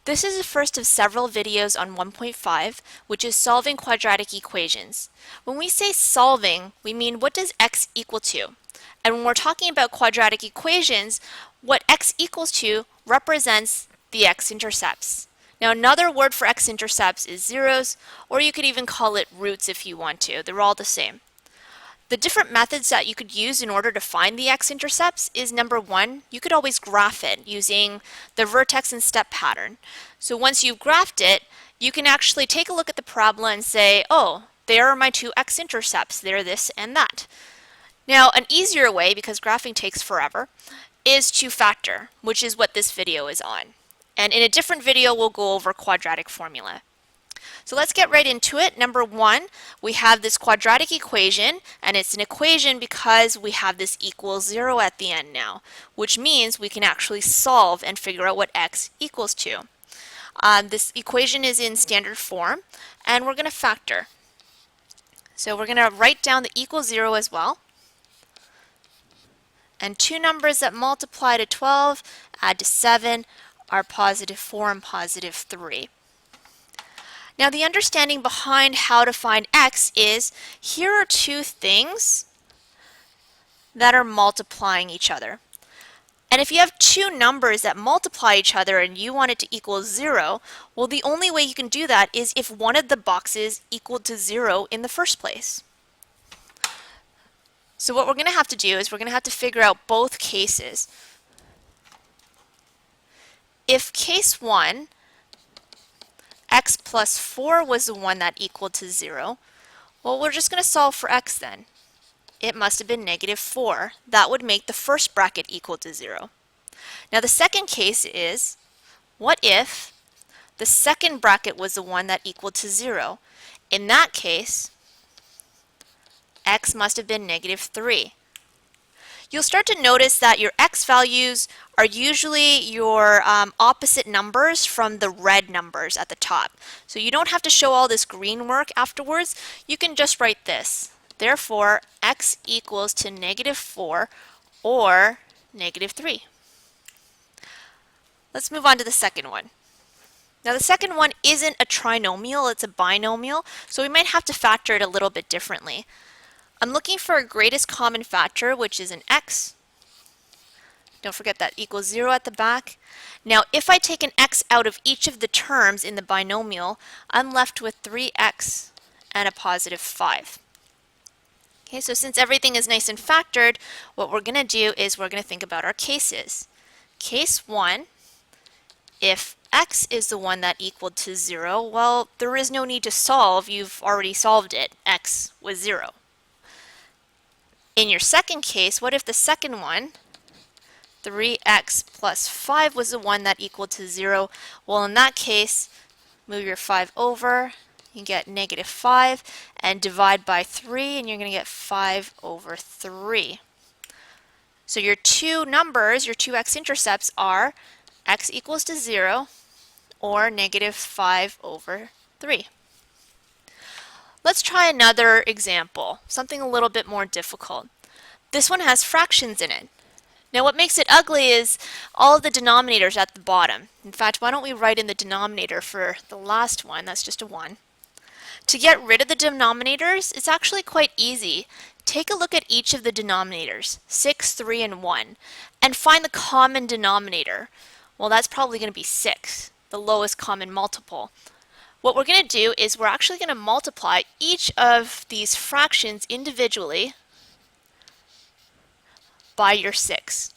This is the first of several videos on 1.5, which is solving quadratic equations. When we say solving, we mean what does x equal to? And when we're talking about quadratic equations, what x equals to represents the x-intercepts. Now another word for x-intercepts is zeros, or you could even call it roots if you want to. They're all the same. The different methods that you could use in order to find the x-intercepts is number one, you could always graph it using the vertex and step pattern. So once you've graphed it, you can actually take a look at the parabola and say, oh, there are my two x-intercepts. They're this and that. Now, an easier way, because graphing takes forever, is to factor, which is what this video is on. And in a different video, we'll go over quadratic formula. So let's get right into it. Number one, we have this quadratic equation, and it's an equation because we have this equals 0 at the end now, which means we can actually solve and figure out what x equals to. This equation is in standard form, and we're going to factor. So we're going to write down the equals 0 as well. And two numbers that multiply to 12, add to 7, are positive 4 and positive 3. Now the understanding behind how to find x is here are two things that are multiplying each other. And if you have two numbers that multiply each other and you want it to equal 0, well, the only way you can do that is if one of the boxes equaled to 0 in the first place. So what we're going to have to do is we're going to have to figure out both cases. If case 1, x plus 4 was the one that equaled to 0, well, we're just going to solve for x then. It must have been negative 4. That would make the first bracket equal to 0. Now the second case is, what if the second bracket was the one that equaled to 0? In that case, x must have been negative 3. You'll start to notice that your x values are usually your opposite numbers from the red numbers at the top. So you don't have to show all this green work afterwards. You can just write this. Therefore, x equals to negative 4 or negative 3. Let's move on to the second one. Now the second one isn't a trinomial, it's a binomial, so we might have to factor it a little bit differently. I'm looking for a greatest common factor, which is an x. Don't forget that equals 0 at the back. Now, if I take an x out of each of the terms in the binomial, I'm left with 3x and a positive 5. Okay, so since everything is nice and factored, what we're going to do is we're going to think about our cases. Case 1, if x is the one that equaled to 0, well, there is no need to solve. You've already solved it. X was 0. In your second case, what if the second one, 3x plus 5, was the one that equaled to 0? Well, in that case, move your 5 over, you get negative 5, and divide by 3, and you're going to get 5 over 3. So your two numbers, your two x-intercepts are x equals to 0 or negative 5 over 3. Let's try another example, something a little bit more difficult. This one has fractions in it. Now what makes it ugly is all of the denominators at the bottom. In fact, why don't we write in the denominator for the last one, that's just a 1. To get rid of the denominators, it's actually quite easy. Take a look at each of the denominators, 6, 3, and 1, and find the common denominator. Well, that's probably going to be 6, the lowest common multiple. What we're going to do is we're actually going to multiply each of these fractions individually by your 6.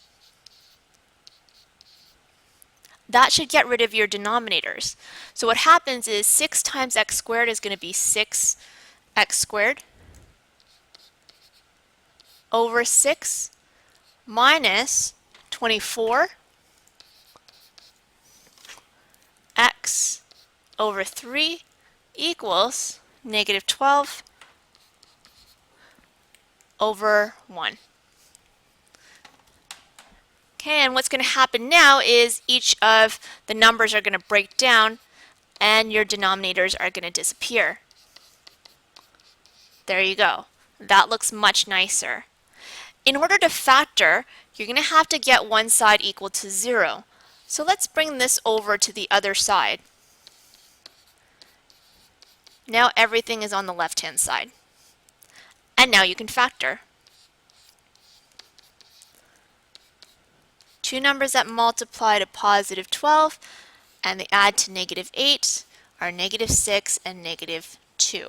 That should get rid of your denominators. So what happens is 6 times x squared is going to be 6x squared over 6 minus 24 x over 3 equals negative 12 over 1. Okay, and what's going to happen now is each of the numbers are going to break down and your denominators are going to disappear. There you go. That looks much nicer. In order to factor, you're going to have to get one side equal to 0. So let's bring this over to the other side. Now everything is on the left-hand side. And now you can factor. Two numbers that multiply to positive 12 and they add to negative 8 are negative 6 and negative 2.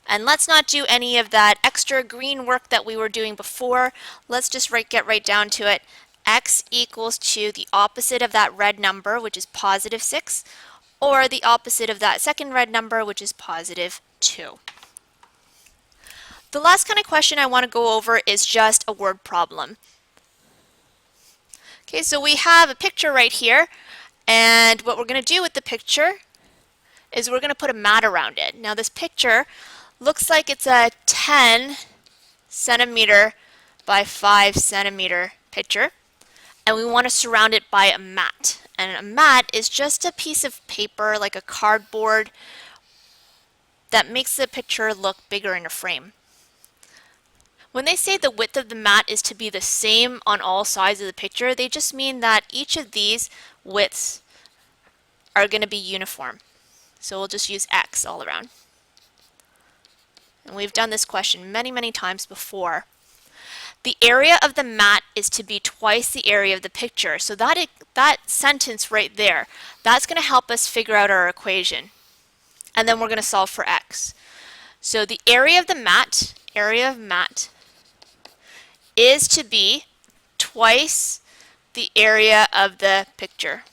And let's not do any of that extra green work that we were doing before. Let's just get right down to it. X equals to the opposite of that red number, which is positive 6, or the opposite of that second red number, which is positive 2. The last kind of question I want to go over is just a word problem. Okay, so we have a picture right here, and what we're going to do with the picture is we're going to put a mat around it. Now this picture looks like it's a 10 centimeter by 5 centimeter picture, and we want to surround it by a mat. And a mat is just a piece of paper, like a cardboard, that makes the picture look bigger in a frame. When they say the width of the mat is to be the same on all sides of the picture, they just mean that each of these widths are going to be uniform. So we'll just use X all around. And we've done this question many, many times before. The area of the mat is to be twice the area of the picture. So that sentence right there, that's going to help us figure out our equation. And then we're going to solve for X. So the area of the mat, is to be twice the area of the picture.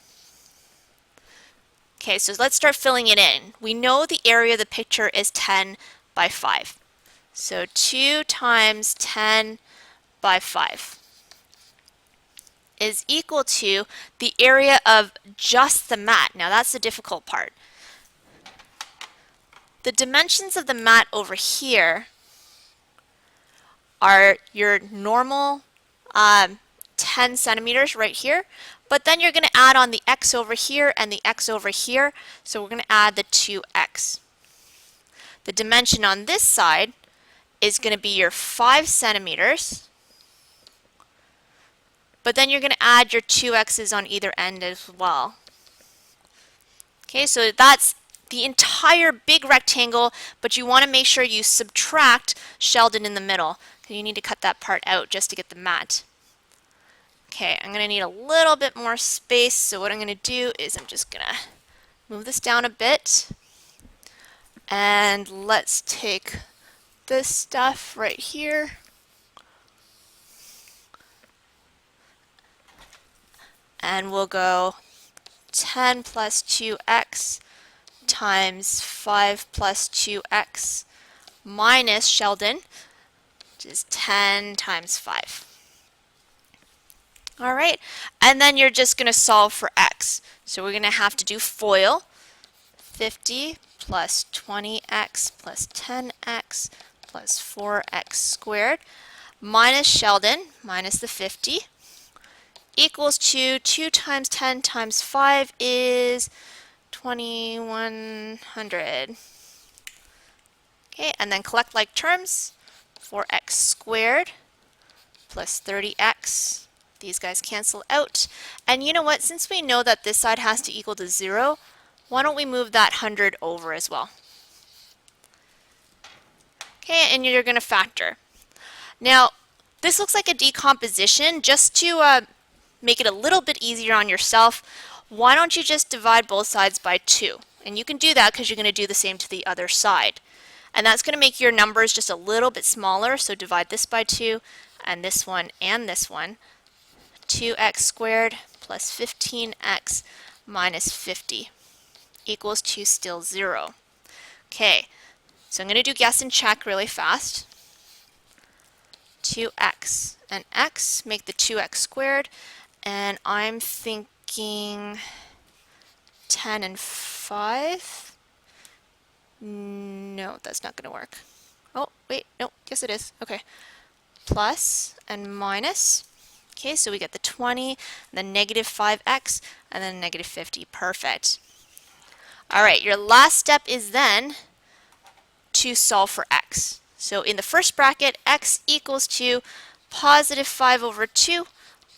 Okay, so let's start filling it in. We know the area of the picture is 10 by 5. So 2 times 10 by 5 is equal to the area of just the mat. Now that's the difficult part. The dimensions of the mat over here are your normal 10 centimeters right here, but then you're going to add on the X over here and the X over here, so we're going to add the 2X. The dimension on this side is going to be your 5 centimeters, but then you're going to add your 2X's on either end as well. Okay, so that's the entire big rectangle, but you want to make sure you subtract Sheldon in the middle. You need to cut that part out just to get the mat. Okay, I'm going to need a little bit more space, so what I'm going to do is I'm just going to move this down a bit. And let's take this stuff right here. And we'll go 10 plus 2x times 5 plus 2x minus Sheldon, which is 10 times 5. All right, and then you're just going to solve for x. So we're going to have to do FOIL. 50 plus 20x plus 10x plus 4x squared minus Sheldon, minus the 50, equals to 2 times 10 times 5 is 2100. Okay, and then collect like terms. 4x squared plus 30x. These guys cancel out. And you know what? Since we know that this side has to equal to 0, why don't we move that 100 over as well? Okay, and you're going to factor. Now, this looks like a decomposition. Just to make it a little bit easier on yourself, why don't you just divide both sides by 2? And you can do that because you're going to do the same to the other side. And that's going to make your numbers just a little bit smaller, so divide this by 2, and this one and this one. 2x squared plus 15x minus 50 equals to still 0. Okay, so I'm going to do guess and check really fast. 2x and x make the 2x squared, and I'm thinking 10 and 5. No, that's not going to work. Oh, wait, no, yes it is. Okay. Plus and minus. Okay, so we get the 20, then negative 5x, and then negative 50. Perfect. All right, your last step is then to solve for x. So in the first bracket, x equals to positive 5 over 2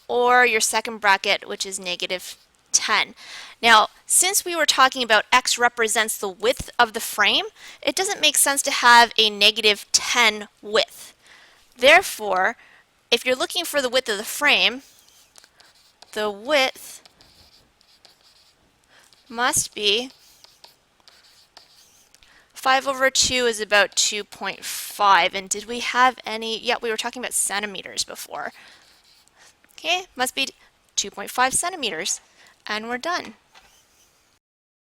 or your second bracket, which is negative 10. Now, since we were talking about x represents the width of the frame, it doesn't make sense to have a negative 10 width. Therefore, if you're looking for the width of the frame, the width must be 5 over 2 is about 2.5. And did we have any? Yeah, we were talking about centimeters before. Okay, must be 2.5 centimeters. And we're done.